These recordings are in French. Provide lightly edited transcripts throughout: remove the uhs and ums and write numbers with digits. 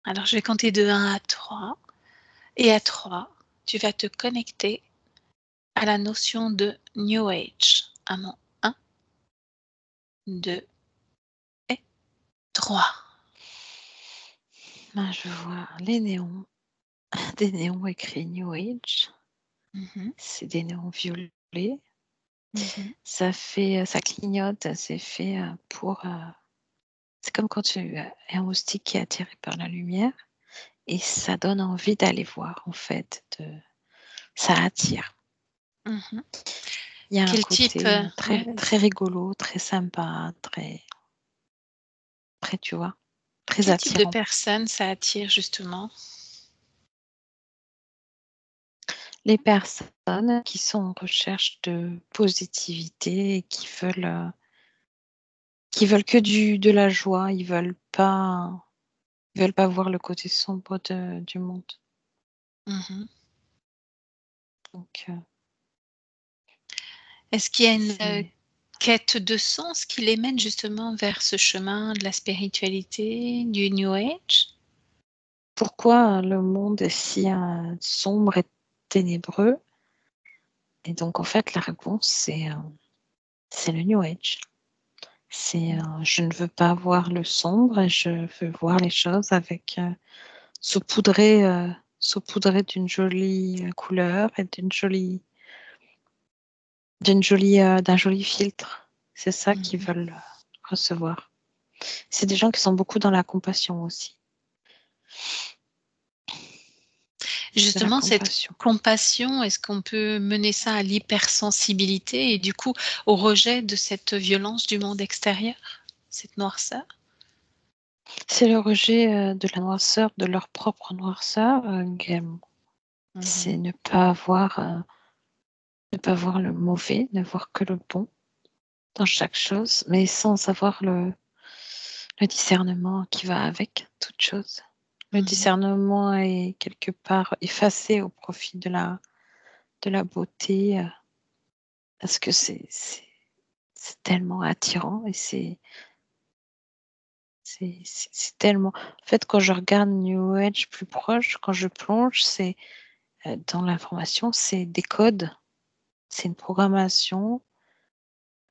Alors, je vais compter de 1 à 3 et à 3, tu vas te connecter à la notion de New Age. À mon 1, 2 et 3. Ben, je vois les néons, des néons écrits New Age. Mmh. C'est des néons violets. Mmh. Ça clignote, c'est fait pour. C'est comme quand tu as un moustique qui est attiré par la lumière et ça donne envie d'aller voir, en fait. Ça attire. Mmh. Il y a un Quel type, côté très, ouais, très rigolo, très sympa, très, tu vois, très quel type de attirant. personne ça attire justement? Les personnes qui sont en recherche de positivité et qui veulent que de la joie, ils veulent pas voir le côté sombre du monde. Mmh. Donc, Est-ce qu'il y a une, c'est quête de sens qui les mène justement vers ce chemin de la spiritualité, du New Age? pourquoi le monde est si sombre et ténébreux. Et donc, en fait, la réponse, c'est le New Age. Je ne veux pas voir le sombre et je veux voir les choses avec saupoudrées, saupoudrées d'une jolie couleur et d'un joli filtre. C'est ça qu'ils Mmh. veulent recevoir. C'est des gens qui sont beaucoup dans la compassion aussi. De la Justement, cette compassion. compassion, est-ce qu'on peut mener ça à l'hypersensibilité et du coup au rejet de cette violence du monde extérieur? Cette noirceur? C'est le rejet de la noirceur, de leur propre noirceur également. Mmh. C'est ne pas voir le mauvais, ne voir que le bon dans chaque chose, mais sans avoir le discernement qui va avec toute chose. Le Mmh. discernement est quelque part effacé au profit de la beauté, parce que c'est tellement attirant et c'est tellement. En fait, quand je regarde New Age plus proche, quand je plonge, c'est dans l'information, c'est des codes, c'est une programmation.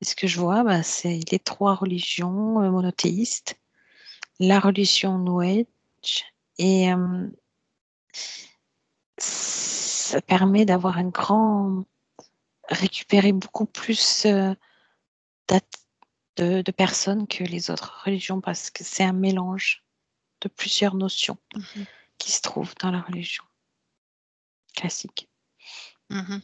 Et ce que je vois, bah, c'est les trois religions monothéistes, la religion New Age, et ça permet d'avoir récupérer beaucoup plus de personnes que les autres religions parce que c'est un mélange de plusieurs notions Mmh. qui se trouvent dans la religion classique. Mmh.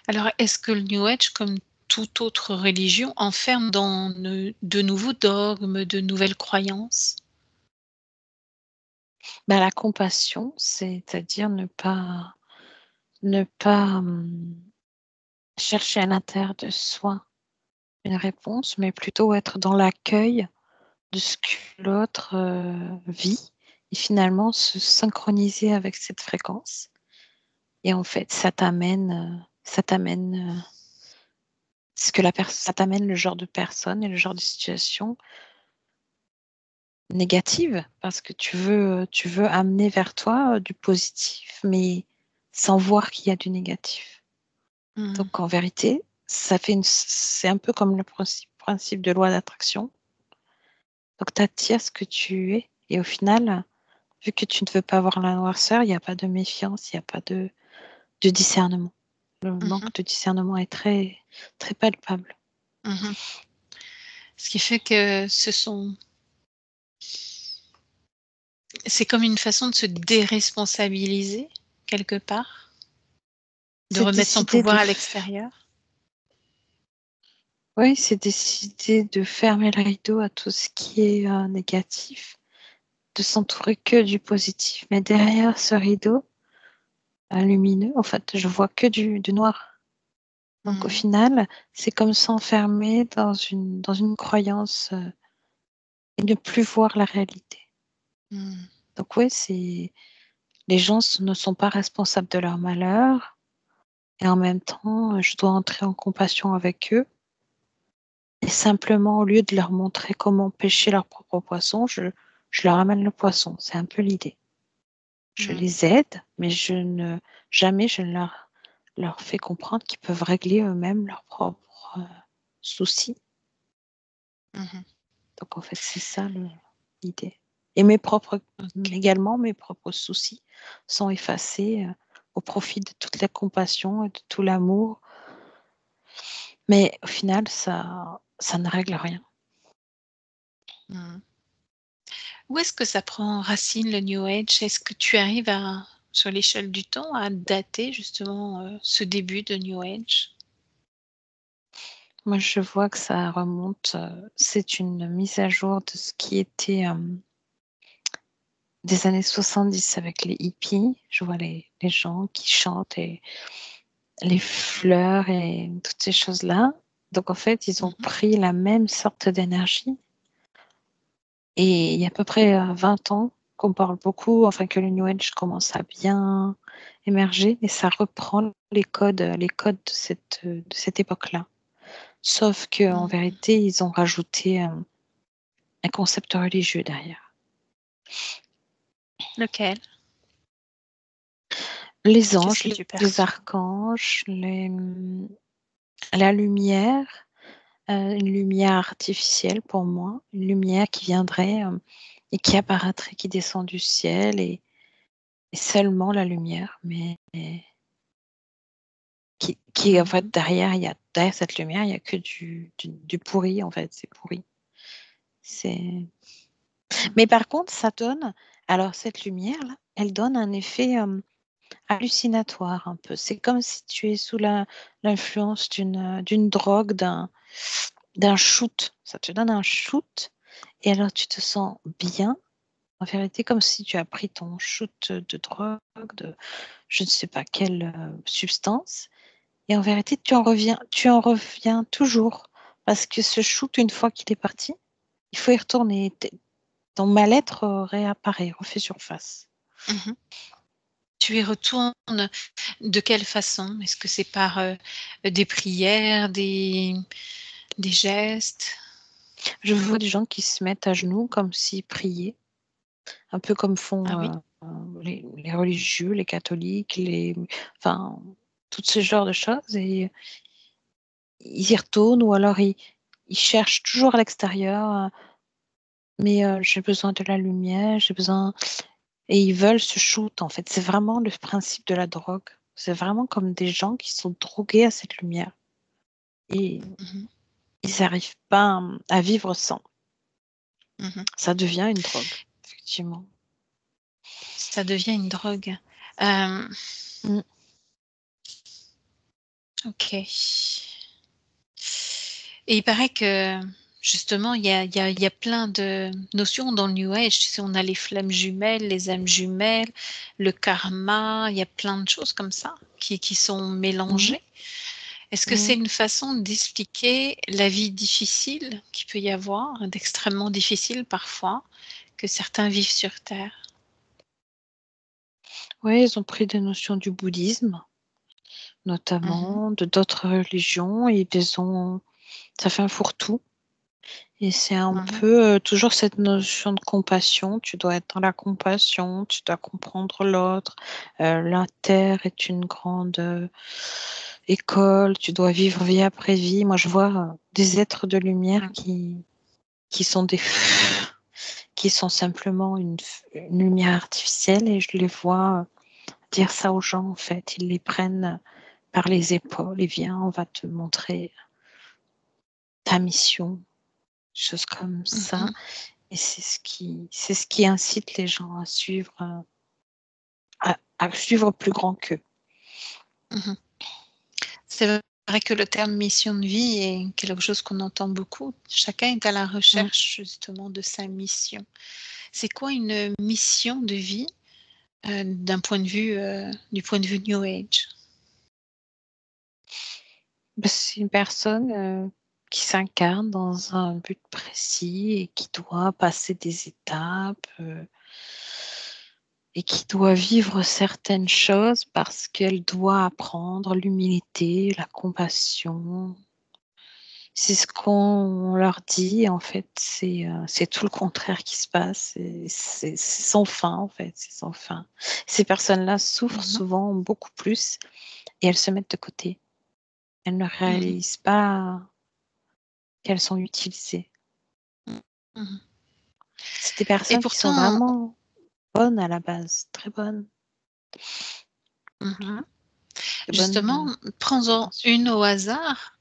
Alors, est-ce que le New Age, comme toute autre religion, enferme dans de nouveaux dogmes, de nouvelles croyances? Bah, la compassion, c'est-à-dire ne pas chercher à l'intérieur de soi une réponse, mais plutôt être dans l'accueil de ce que l'autre vit et finalement se synchroniser avec cette fréquence. Et en fait, ça t'amène le genre de personne et le genre de situation négative parce que tu veux amener vers toi du positif, mais sans voir qu'il y a du négatif. Mmh. Donc en vérité, c'est un peu comme le principe de loi d'attraction. Donc tu attires ce que tu es et au final, vu que tu ne veux pas voir la noirceur, il n'y a pas de méfiance, il n'y a pas de discernement. Le Mmh. manque de discernement est très, très palpable. Mmh. Ce qui fait que c'est comme une façon de se déresponsabiliser quelque part? De C'est remettre son décider pouvoir à l'extérieur? oui, c'est décider de fermer le rideau à tout ce qui est négatif, de s'entourer que du positif. Mais derrière ce rideau lumineux, en fait, je vois que du noir. Donc au Mmh. final, c'est comme s'enfermer dans une croyance et ne plus voir la réalité. Mmh. Donc oui, les gens ne sont pas responsables de leur malheur et en même temps, je dois entrer en compassion avec eux et simplement, au lieu de leur montrer comment pêcher leur propre poisson, je leur amène le poisson. C'est un peu l'idée. Je les aide, mais jamais je ne leur fais comprendre qu'ils peuvent régler eux-mêmes leurs propres soucis. Mhm. Donc, en fait, c'est ça l'idée. Et également, mes propres soucis sont effacés au profit de toute la compassion et de tout l'amour. Mais au final, ça ne règle rien. Mhm. Où est-ce que ça prend racine, le New Age? Est-ce que tu arrives sur l'échelle du temps, à dater justement ce début de New Age? Moi, je vois que ça remonte. C'est une mise à jour de ce qui était des années 70 avec les hippies. Je vois les gens qui chantent et les fleurs et toutes ces choses-là. Donc, en fait, ils ont Mhm. pris la même sorte d'énergie. Et il y a à peu près 20 ans qu'on parle beaucoup, enfin que le New Age commence à bien émerger, et ça reprend les codes de cette époque-là. Sauf qu'en Mhm. vérité, ils ont rajouté un concept religieux derrière. Lequel? Les Qu'est-ce anges, que tu les perçois? archanges, la lumière, une lumière artificielle pour moi, une lumière qui viendrait et qui apparaîtrait, qui descend du ciel, et seulement la lumière, mais qui en fait, Mhm. derrière cette lumière, il n'y a que du pourri, en fait, c'est pourri. C'est... Mais par contre, alors cette lumière-là, elle donne un effet hallucinatoire un peu. C'est comme si tu es sous l'influence d'une drogue, d'un shoot. Ça te donne un shoot, et alors tu te sens bien, en vérité, comme si tu as pris ton shoot de drogue, de je ne sais pas quelle substance. Et en vérité, tu en reviens toujours. Parce que ce shoot, une fois qu'il est parti, il faut y retourner. Ton mal-être réapparaît, refait surface. Mhm. Tu y retournes de quelle façon? Est-ce que c'est par des prières, des gestes? Je vois des gens qui se mettent à genoux comme s'ils priaient, un peu comme Ah font oui? les religieux, les catholiques, enfin, tout ce genre de choses. Et ils y retournent, ou alors ils cherchent toujours à l'extérieur. Mais j'ai besoin de la lumière, j'ai besoin. Et ils veulent ce shoot, en fait. C'est vraiment le principe de la drogue. C'est vraiment comme des gens qui sont drogués à cette lumière. Et Mhm. ils n'arrivent pas à vivre sans. Mhm. Ça devient une drogue, effectivement. Ça devient une drogue. Euh, Mm. ok. Et il paraît que justement, il y a plein de notions dans le New Age. Tu sais, on a les flammes jumelles, les âmes jumelles, le karma, il y a plein de choses comme ça qui sont Mm. mélangées. Est-ce que c'est Mm. une façon d'expliquer la vie difficile qu'il peut y avoir, d'extrêmement difficile parfois, que certains vivent sur Terre? Oui, ils ont pris des notions du bouddhisme, Mhm, notamment, de d'autres religions, et ça fait un fourre-tout. Et c'est un mhm, peu toujours cette notion de compassion. Tu dois être dans la compassion, tu dois comprendre l'autre. La Terre est une grande école, tu dois vivre vie après vie. Moi, je vois des êtres de lumière mhm, qui sont qui sont simplement une lumière artificielle, et je les vois dire ça aux gens, en fait. Ils les prennent par les épaules et viens, on va te montrer ta mission, choses comme ça. mhm, Et c'est ce qui incite les gens à suivre, à suivre plus grand qu'eux. mhm. C'est vrai que le terme mission de vie est quelque chose qu'on entend beaucoup. Chacun est à la Mm. recherche justement de sa mission. C'est quoi une mission de vie du point de vue New Age? C'est une personne qui s'incarne dans un but précis et qui doit passer des étapes et qui doit vivre certaines choses parce qu'elle doit apprendre l'humilité, la compassion, C'est ce qu'on leur dit, en fait, c'est tout le contraire qui se passe. C'est sans fin, en fait, c'est sans fin. Ces personnes-là souffrent Mhm, souvent beaucoup plus et elles se mettent de côté. Elles ne mhm, réalisent pas qu'elles sont utilisées. mhm. C'est des Et personnes qui sont pourtant, vraiment bonnes à la base, très bonnes, mhm, de bonnes justement, prends-en intentions. une au hasard.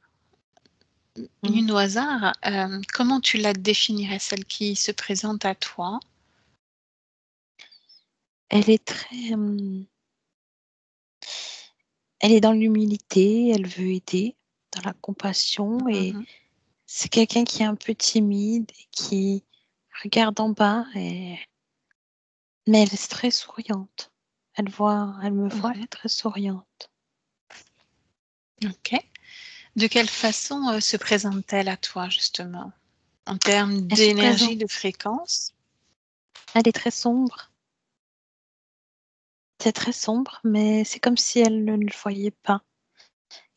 Mm. Une au hasard, comment tu la définirais, celle qui se présente à toi? Elle est très, elle est dans l'humilité, elle veut aider, dans la compassion et Mhm, c'est quelqu'un qui est un peu timide et qui regarde en bas, mais elle est très souriante. Elle me voit, elle mhm, est très souriante. OK. De quelle façon, se présente-t-elle à toi, justement? En termes Elle se présente, d'énergie, de fréquence? elle est très sombre. C'est très sombre, mais c'est comme si elle ne le voyait pas.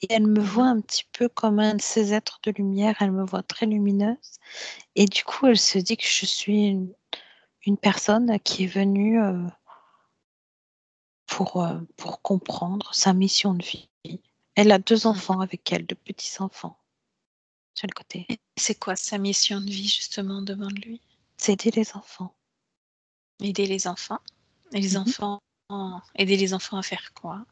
Et elle me voit Mhm, un petit peu comme un de ces êtres de lumière. Elle me voit très lumineuse. Et du coup, elle se dit que je suis une personne qui est venue pour comprendre sa mission de vie. Elle a 2 mhm. enfants avec elle, de petits enfants sur le côté. Et c'est quoi sa mission de vie, justement, devant lui? C'est aider les enfants. Aider les enfants? Et les Mhm. enfants aider les enfants à faire quoi?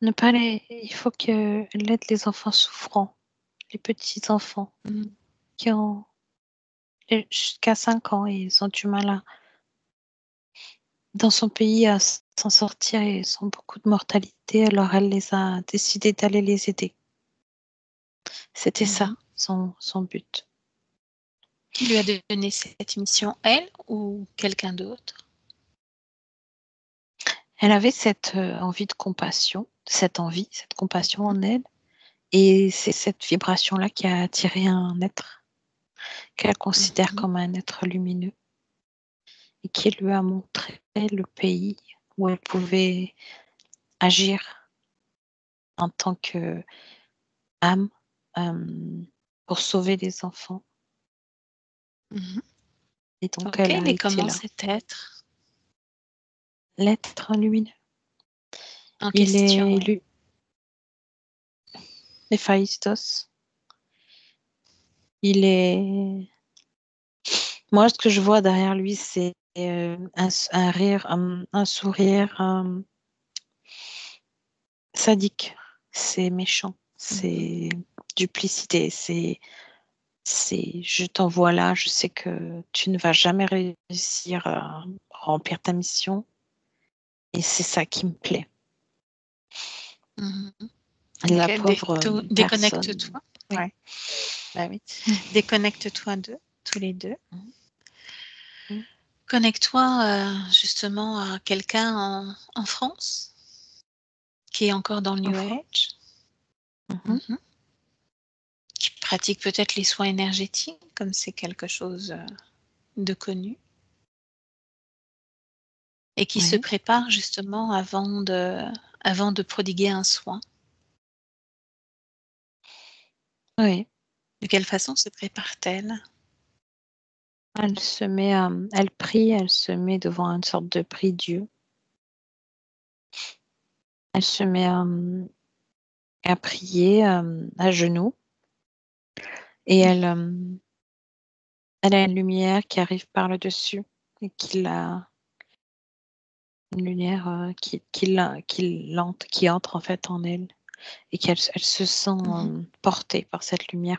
Ne pas les... Il faut qu'elle aide les enfants souffrants, les petits enfants Mmh. qui ont jusqu'à 5 ans et ils ont du mal dans son pays à s'en sortir et ils ont beaucoup de mortalité. Alors elle les a décidé d'aller les aider. C'était Mmh. ça, son but. Qui lui a donné cette mission? Elle ou quelqu'un d'autre? Elle avait cette envie de compassion, cette compassion Mmh. en elle. Et c'est cette vibration-là qui a attiré un être qu'elle considère Mmh. comme un être lumineux et qui lui a montré le pays où elle pouvait agir en tant qu'âme pour sauver les enfants. Mmh. Et donc, OK, elle il a est été comment là. cet être L'être lumineux, en il est question? Oui. élu, Héphaïstos. Il est. Moi, ce que je vois derrière lui, c'est un rire, un sourire sadique. C'est méchant. Mmh. C'est duplicité. Je t'envoie là, je sais que tu ne vas jamais réussir à remplir ta mission. Et c'est ça qui me plaît. Mmh. La OK, pauvre personne. déconnecte-toi. Oui, Ouais. bah, oui. Déconnecte-toi d'eux, tous les 2. Mhm. Connecte-toi, justement à quelqu'un en France qui est encore dans le New Enfin. Age. Mhm. Mmh. Qui pratique peut-être les soins énergétiques, comme c'est quelque chose, de connu et qui se Oui. prépare justement avant de prodiguer un soin. Oui. De quelle façon se prépare-t-elle? Elle prie, elle se met devant une sorte de prie-dieu. Elle se met à prier à genoux et elle a une lumière qui arrive par le dessus et une lumière qui entre en fait en elle et elle se sent Mmh. portée par cette lumière.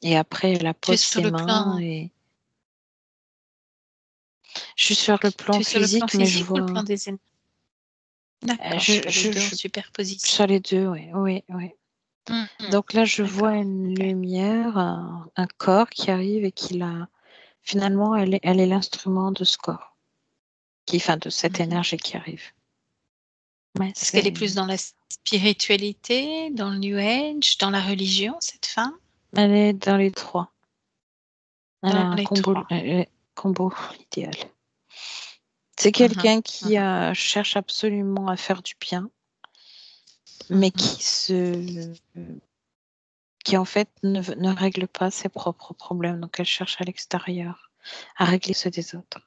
Et après, elle Tu es pose sur ses le mains plan et je suis sur le plan tu es sur le plan physique, mais je physique ou le vois, plan des d'accord, tu as les 2 en superposition. sur les deux, oui, oui, oui. Mmh mh. Donc là, je vois D'accord, une OK. lumière, un corps qui arrive et finalement, elle est l'instrument de ce corps, enfin, de cette Mmh. énergie qui arrive. Ouais, Est-ce qu'elle est plus dans la spiritualité, dans le New Age, dans la religion, cette femme? elle est dans les trois. Elle a Dans un les 3. combo idéal. C'est Mmh mh. quelqu'un qui Mmh. cherche absolument à faire du bien mais qui en fait ne règle pas ses propres problèmes. Donc elle cherche à l'extérieur à régler ceux des autres.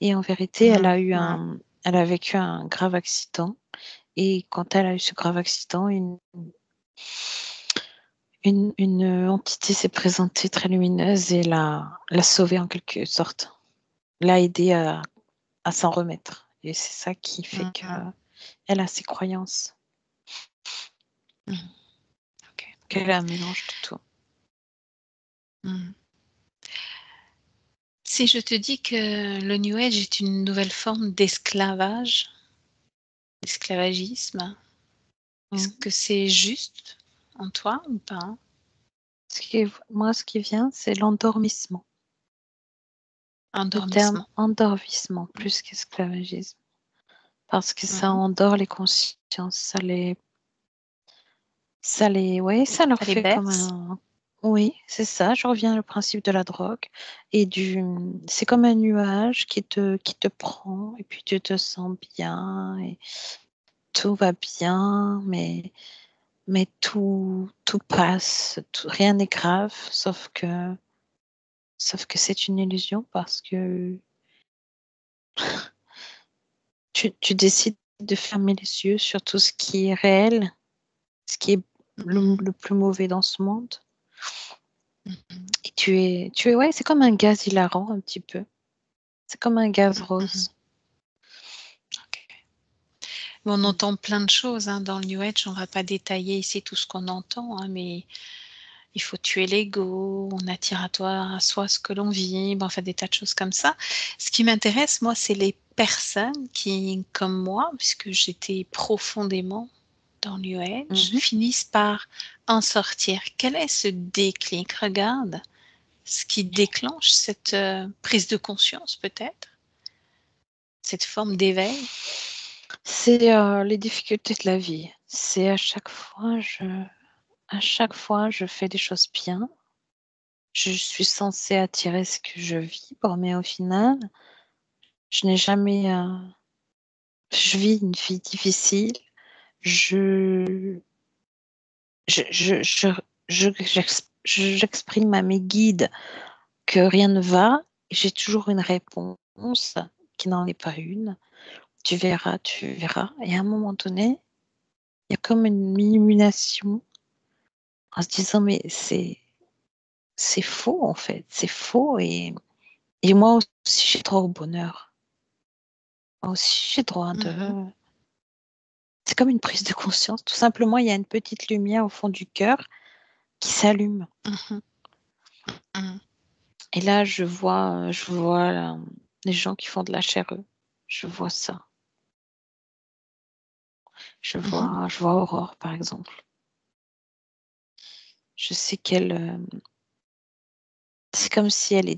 Et en vérité, elle a vécu un grave accident. Et quand elle a eu ce grave accident, une entité s'est présentée très lumineuse et l'a sauvée en quelque sorte, l'a aidée à s'en remettre. Et c'est ça qui fait qu'elle a ses croyances. Ok. Qu'elle a un mélange de tout. Si je te dis que le New Age est une nouvelle forme d'esclavage, d'esclavagisme, est-ce que c'est juste en toi ou pas? Moi, ce qui vient, c'est l'endormissement. Le terme Endormissement. endormissement plus qu'esclavagisme. Parce que ça endort les consciences, ça leur fait comme baisse. un. Oui, c'est ça. Je reviens au principe de la drogue et c'est comme un nuage qui te prend et puis tu te sens bien et tout va bien, mais tout passe, rien n'est grave, sauf que c'est une illusion parce que tu décides de fermer les yeux sur tout ce qui est réel, ce qui est le plus mauvais dans ce monde. Et ouais, c'est comme un gaz hilarant un petit peu. C'est comme un gaz rose. Okay. On entend plein de choses dans le New Age. On ne va pas détailler ici tout ce qu'on entend, mais il faut tuer l'ego, on attire à soi ce que l'on vibre, enfin des tas de choses comme ça. Ce qui m'intéresse, moi, c'est les personnes qui, comme moi, puisque j'étais profondément dans le New Age, finissent par en sortir. Quel est ce déclic? Regarde, ce qui déclenche cette prise de conscience peut-être, cette forme d'éveil. C'est les difficultés de la vie. C'est à chaque fois, je fais des choses bien. Je suis censée attirer ce que je vibre, mais au final, je n'ai jamais. Je vis une vie difficile. Je, j'exprime à mes guides que rien ne va. J'ai toujours une réponse qui n'en est pas une. Tu verras, tu verras. Et à un moment donné, il y a comme une illumination en se disant, mais c'est faux en fait, c'est faux. Et moi aussi, j'ai droit au bonheur. Moi aussi, j'ai droit de. C'est comme une prise de conscience. Tout simplement, il y a une petite lumière au fond du cœur qui s'allume. Et là, je vois les gens qui font de la chair. Je vois ça. Je vois Aurore, par exemple. Je sais qu'elle. C'est comme si elle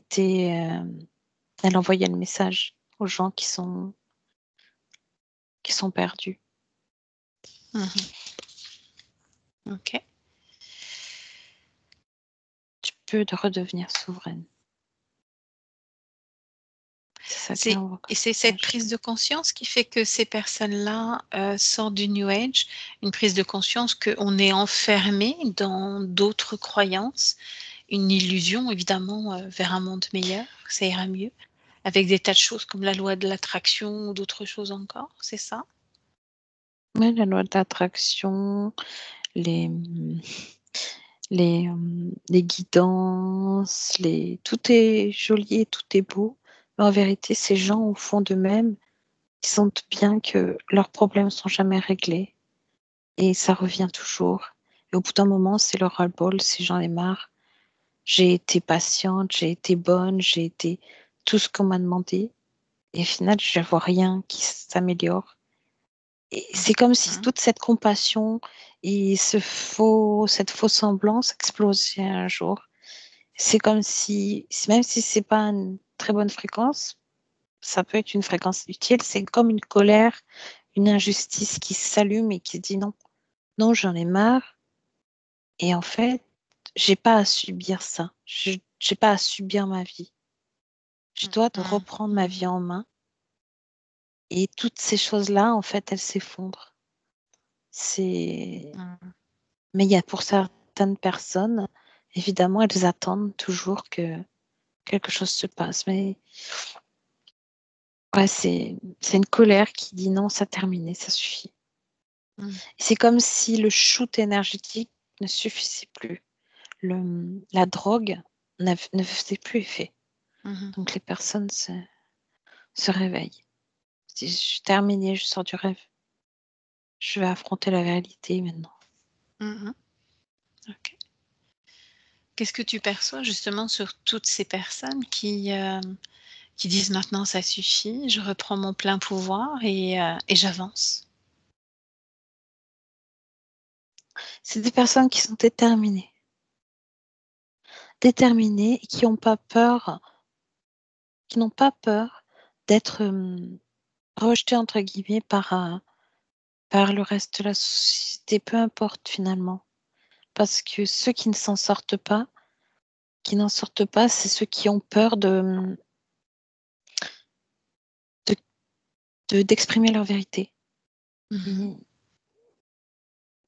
elle envoyait le message aux gens qui sont perdus. Ok. Tu peux redevenir souveraine. C'est ça Et c'est cette prise de conscience qui fait que ces personnes-là sortent du New Age, une prise de conscience qu'on est enfermé dans d'autres croyances, une illusion évidemment vers un monde meilleur, ça ira mieux, avec des tas de choses comme la loi de l'attraction ou d'autres choses encore, c'est ça? Oui, la loi d'attraction, les, les guidances, tout est joli et tout est beau. Mais en vérité, ces gens, au fond d'eux-mêmes, ils sentent bien que leurs problèmes ne sont jamais réglés. Et ça revient toujours. Et au bout d'un moment, c'est le ras-le-bol, c'est j'en ai marre. J'ai été patiente, j'ai été bonne, j'ai été tout ce qu'on m'a demandé. Et au final, je ne vois rien qui s'améliore. Et c'est comme si toute cette compassion et cette fausse semblance explosait un jour. C'est comme si, même si c'est pas une très bonne fréquence, ça peut être une fréquence utile. C'est comme une colère, une injustice qui s'allume et qui dit non, non, j'en ai marre. Et en fait, j'ai pas à subir ça. J'ai pas à subir ma vie. Je dois reprendre ma vie en main. Et toutes ces choses-là, en fait, elles s'effondrent. Mais il y a pour certaines personnes, évidemment, elles attendent toujours que quelque chose se passe. Mais ouais, c'est une colère qui dit non, ça a terminé, ça suffit. C'est comme si le shoot énergétique ne suffisait plus. La drogue ne faisait plus effet. Donc les personnes se réveillent. Je suis terminée, je sors du rêve. Je vais affronter la réalité maintenant. Ok. Qu'est-ce que tu perçois justement sur toutes ces personnes qui disent maintenant ça suffit, je reprends mon plein pouvoir et j'avance? C'est des personnes qui sont déterminées et qui n'ont pas peur d'être rejetées entre guillemets par le reste de la société, peu importe finalement. Parce que ceux qui n'en sortent pas, c'est ceux qui ont peur d'exprimer leur vérité.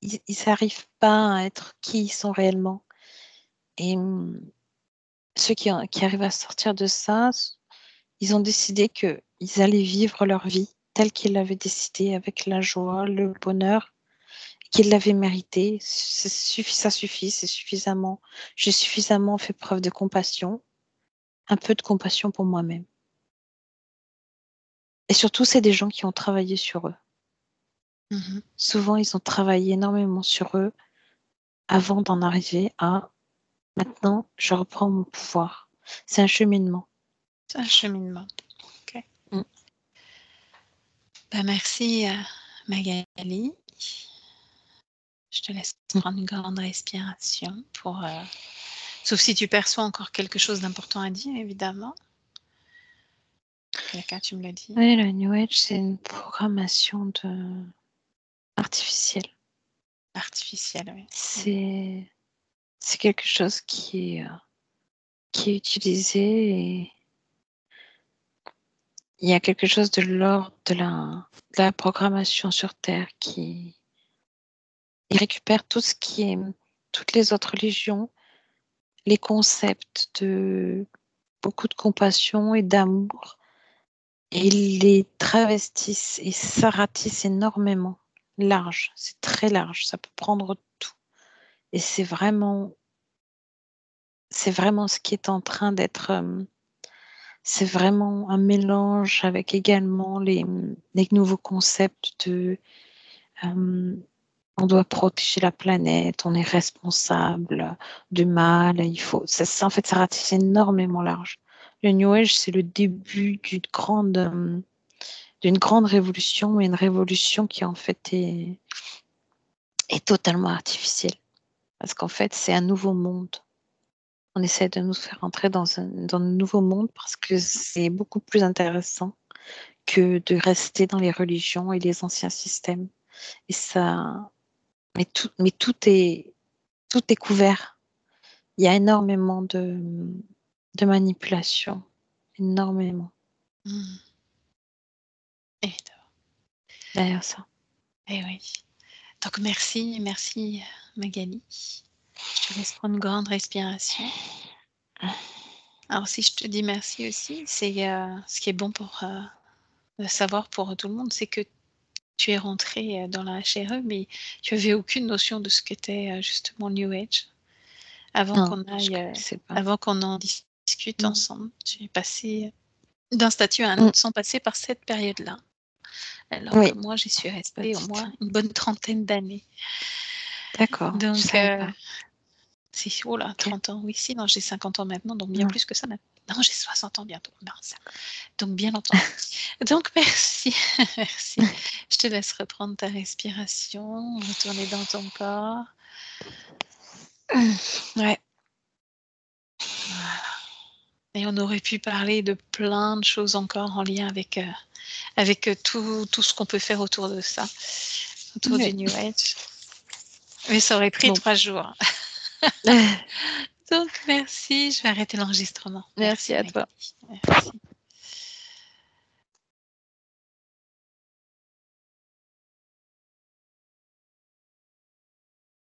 Ils n'arrivent pas à être qui ils sont réellement. Et ceux qui arrivent à sortir de ça, ils ont décidé qu'ils allaient vivre leur vie telle qu'ils l'avaient décidé, avec la joie, le bonheur, qu'ils l'avaient mérité. Ça suffit, c'est suffisamment. J'ai suffisamment fait preuve de compassion, un peu de compassion pour moi-même. Et surtout, c'est des gens qui ont travaillé sur eux. Souvent, ils ont travaillé énormément sur eux avant d'en arriver à maintenant, je reprends mon pouvoir. C'est un cheminement. C'est un cheminement. Ok. Mm. Merci Magali. Je te laisse prendre une grande respiration pour... Sauf si tu perçois encore quelque chose d'important à dire, évidemment. D'accord, tu me le dis. Oui, le New Age, c'est une programmation artificielle. Artificielle, oui. C'est quelque chose qui est utilisé et il y a quelque chose de l'ordre de la programmation sur Terre qui récupère tout ce qui est toutes les autres religions, les concepts de beaucoup de compassion et d'amour, et ils les travestissent et s'arratissent énormément. Large, c'est très large, ça peut prendre tout. Et c'est vraiment ce qui est en train d'être. C'est vraiment un mélange avec également les nouveaux concepts de on doit protéger la planète, on est responsable du mal, il faut. En fait, ça ratisse énormément large. Le New Age, c'est le début d'une grande révolution, mais une révolution qui en fait est totalement artificielle. Parce qu'en fait, c'est un nouveau monde. On essaie de nous faire entrer dans un nouveau monde parce que c'est beaucoup plus intéressant que de rester dans les religions et les anciens systèmes. Et ça, mais tout est couvert. Il y a énormément de manipulation, énormément Évidemment. derrière ça. Eh oui. Donc merci Magali. Je te laisse prendre une grande respiration. Alors si je te dis merci aussi, c'est ce qui est bon pour savoir pour tout le monde, c'est que tu es rentrée dans la HRE, mais tu avais aucune notion de ce qu'était justement New Age avant Non, qu'on je aille, connaissais pas. avant qu'on en discute ensemble. Tu es passée d'un statut à un autre sans passer par cette période-là. Alors Oui, que moi, j'y suis pas restée au du moins tout. une bonne trentaine d'années. D'accord, je Donc, savais pas. oh là, Ok. 30 ans, oui, si, non, j'ai 50 ans maintenant, donc bien plus que ça maintenant. Non, j'ai 60 ans bientôt, mince. Donc bien entendu. Donc merci, merci. Je te laisse reprendre ta respiration, retourner dans ton corps. Ouais. Voilà. Et on aurait pu parler de plein de choses encore en lien avec, tout ce qu'on peut faire autour de ça, autour du New Age. Mais ça aurait pris Bon. 3 jours. Donc merci, je vais arrêter l'enregistrement. Merci à toi. Magali. Merci.